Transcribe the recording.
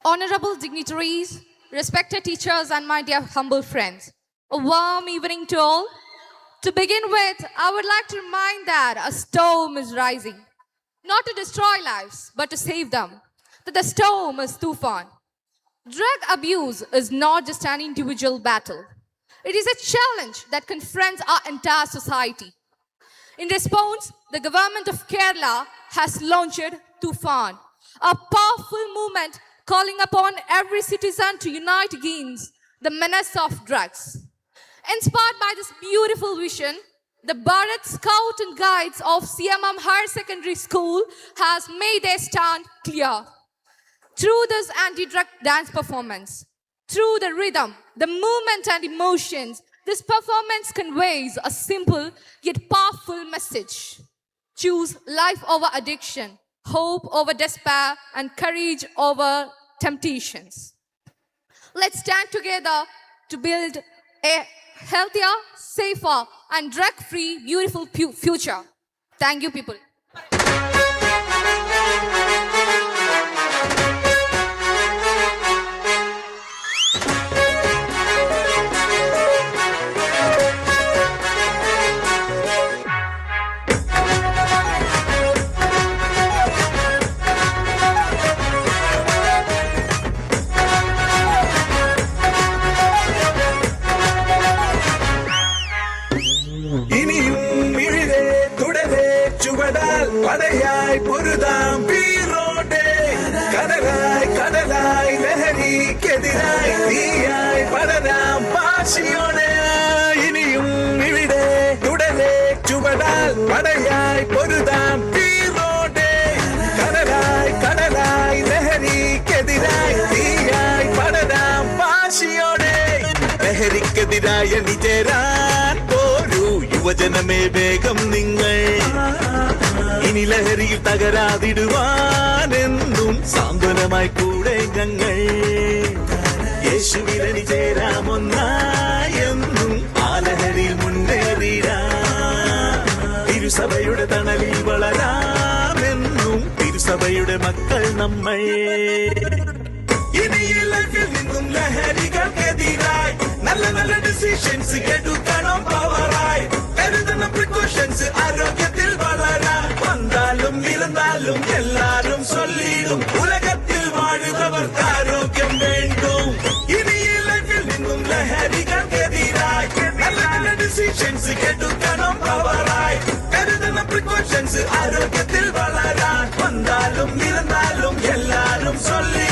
Honorable dignitaries, respected teachers, and my dear humble friends, a warm evening to all. To begin with, I would like to remind that a storm is rising, not to destroy lives, but to save them. That the storm is Tufan. Drug abuse is not just an individual battle. It is a challenge that confronts our entire society. In response, the government of Kerala has launched Tufan, a powerful movement calling upon every citizen to unite against the menace of drugs. Inspired by this beautiful vision, the Bharat Scout and Guides of CMM Higher Secondary School has made their stand clear. Through this anti-drug dance performance, through the rhythm, the movement and emotions, this performance conveys a simple yet powerful message. Choose life over addiction, hope over despair, and courage over temptations. Let's stand together to build a healthier, safer, and drug-free, beautiful future. Thank you, people. പടയായി പൊരുതാം വീറോടെ കടലായി കടലായി ലഹരിക്കെതിരായി തീയായി പടരാം വാശിയോടെ ഇനിയും ഇവിടെ തുടരെ ചുവടാൽ പടയായി പൊരുതാം വീറോടെ കടലായി കടലായി ലഹരിക്കെതിരായി തീയായി പടരാം വാശിയോടെ ലഹരിക്കെതിരായ നിചേരാൻ പോരൂ യുവജനമേ വേഗം നിങ്ങൾ ഇനി ലഹരിയിൽ തകരാതിടുവാനെന്നും സാന്ത്വനമായി കൂടെ ഞങ്ങൾ യേശുവിനെ ചേരാമൊന്നായെന്നും ആ ലഹരിയിൽ മുന്നേറിടാം തിരുസഭയുടെ തണലിൽ വളരാമെന്നും തിരുസഭയുടെ മക്കൾ നമ്മൾ ഇനി ഈ ലൈഫിൽ നിന്നും ലഹരികൾക്കെതിരായി നല്ല നല്ല ഡിസിഷൻസ് എടുക്കണം പവറായി കരുതണം പ്രിക്കോഷൻസ് ആരോഗ്യത്തിൽ വളരാൻ വന്നാലും ഇരുന്നാലും എല്ലാരും ചൊല്ലിടും ഉലകത്തിൽ വാഴുന്നവർക്ക് ആരോഗ്യം വേണ്ടും ഇനി ഈ ലൈഫിൽ നിന്നും ലഹരികൾക്കെതിരായി നല്ല നല്ല ഡിസിഷൻസ് എടുക്കണം പവറായി കരുതണം പ്രിക്കോഷൻസ് ആരോഗ്യത്തിൽ വളരാൻ വന്നാലും ഇരുന്നാലും എല്ലാരും ചൊല്ലി